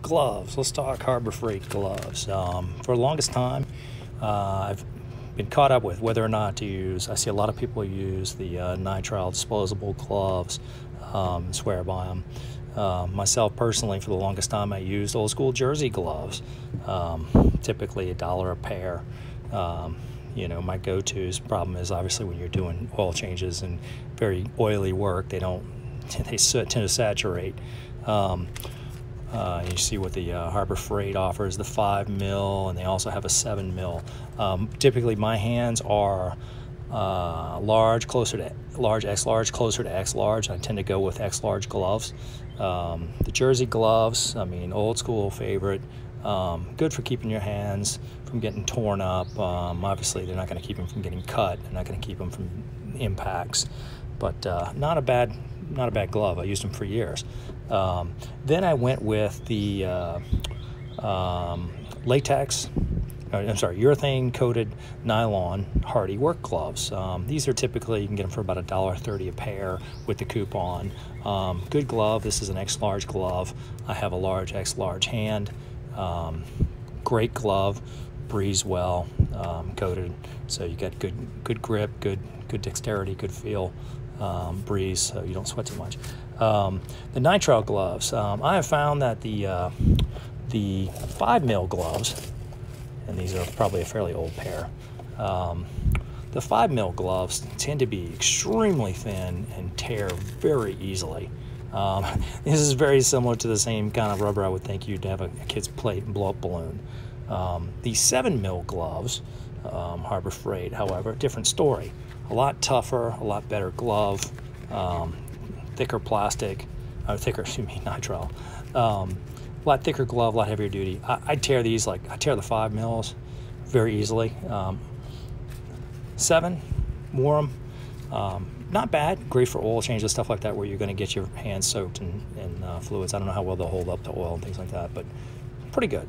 gloves. Let's talk Harbor Freight gloves. For the longest time, I've been caught up with whether or not to use. I see a lot of people use the Nitrile Disposable gloves, swear by them. Myself personally, for the longest time, I used old school jersey gloves, typically $1 a pair. My go-to's problem is obviously when you're doing oil changes and very oily work, they tend to saturate. You see what the Harbor Freight offers, the 5 mil, and they also have a 7 mil. Typically, my hands are large, closer to large, X large, closer to X large. I tend to go with X large gloves. The jersey gloves, old school favorite. Good for keeping your hands from getting torn up. Obviously, they're not going to keep them from getting cut. They're not going to keep them from impacts. But not a bad glove. I used them for years. Then I went with the urethane coated nylon hardy work gloves. These are typically, you can get them for about $1.30 a pair with the coupon. Good glove. This is an X large glove. I have a large X large hand. Great glove, breathes well, coated, so you get good grip, good dexterity, good feel, breeze, so you don't sweat too much. The nitrile gloves, I have found that the 5 mil gloves, and these are probably a fairly old pair, the 5 mil gloves tend to be extremely thin and tear very easily. This is very similar to the same kind of rubber I would think you'd have a kid's plate and blow up balloon. The 7 mil gloves, Harbor Freight, however, different story. A lot tougher, a lot better glove, thicker plastic, nitrile. A lot thicker glove, a lot heavier duty. I tear these, I tear the 5 mils very easily. 7, wore them. Not bad, great for oil changes, stuff like that, where you're going to get your hands soaked in fluids. I don't know how well they'll hold up to oil and things like that, but pretty good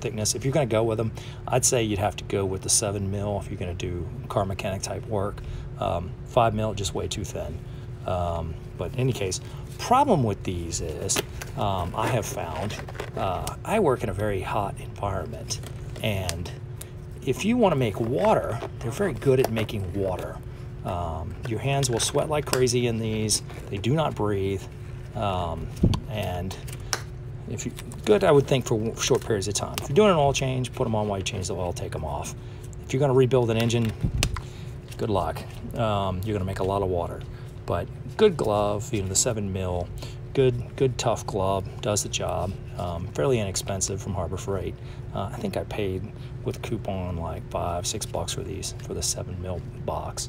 thickness. If you're going to go with them, I'd say you'd have to go with the 7 mil if you're going to do car mechanic type work. 5 mil, just way too thin. But in any case, problem with these is I have found I work in a very hot environment, and if you want to make water, they're very good at making water. Your hands will sweat like crazy in these. They do not breathe, and good, I would think, for short periods of time. If you're doing an oil change, put them on while you change the oil, take them off. If you're going to rebuild an engine, good luck. You're going to make a lot of water. But good glove, the 7 mil, good tough glove, does the job. Fairly inexpensive from Harbor Freight. I think I paid with coupon like $5-6 for these, for the 7 mil box.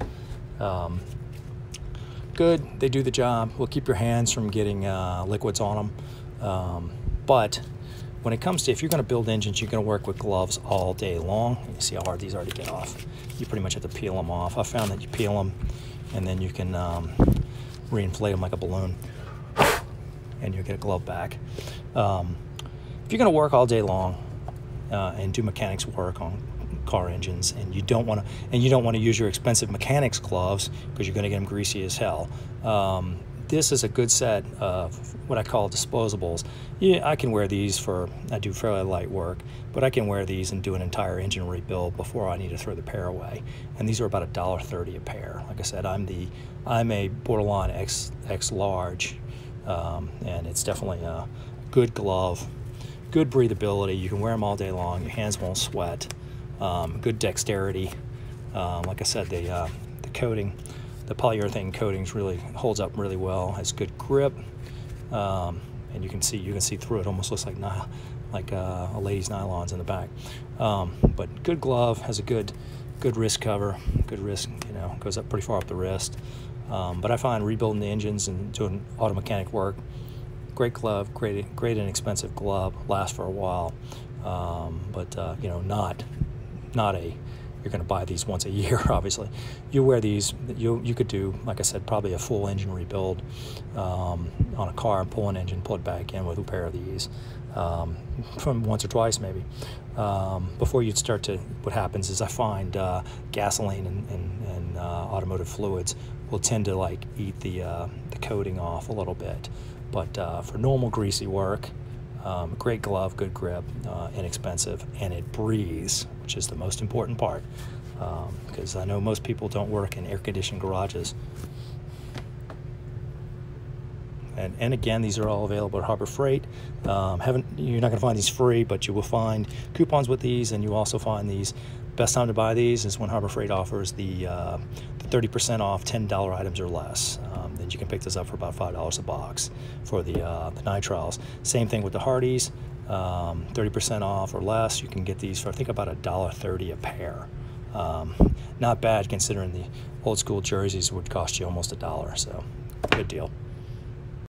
Good, they do the job. Will keep your hands from getting liquids on them. But when it comes to, if you're going to build engines, you're going to work with gloves all day long. You see how hard these are to get off. You pretty much have to peel them off. I found that you peel them, and then you can reinflate them like a balloon, and you'll get a glove back. If you're going to work all day long and do mechanics work on car engines, and you don't want to use your expensive mechanics gloves because you're going to get them greasy as hell, this is a good set of what I call disposables. Yeah, I can wear these I do fairly light work, but I can wear these and do an entire engine rebuild before I need to throw the pair away. And these are about $1.30 a pair. Like I said, I'm a borderline X large, and it's definitely a good glove, good breathability. You can wear them all day long. Your hands won't sweat. Good dexterity. Like I said, the coating, the polyurethane coatings really holds up really well. Has good grip, and you can see through it. Almost looks like a lady's nylons in the back. But good glove, has a good wrist cover. Good wrist, goes up pretty far up the wrist. But I find rebuilding the engines and doing auto mechanic work, great glove, great inexpensive glove, lasts for a while. But not a, you're going to buy these once a year, obviously. You wear these, you could do, like I said, probably a full engine rebuild on a car, pull an engine, pull it back in with a pair of these, from once or twice maybe. Before you'd start to, what happens is I find gasoline and automotive fluids will tend to eat the coating off a little bit. But for normal greasy work, Great glove, good grip, inexpensive, and it breathes, which is the most important part, because I know most people don't work in air-conditioned garages. And again, these are all available at Harbor Freight. You're not going to find these free, but you will find coupons with these, and you also find these. Best time to buy these is when Harbor Freight offers the 30% off $10 items or less. Then you can pick this up for about $5 a box for the nitriles. Same thing with the Hardys, 30% off or less. You can get these for I think about $1.30 a pair. Not bad considering the old school jerseys would cost you almost $1, so good deal.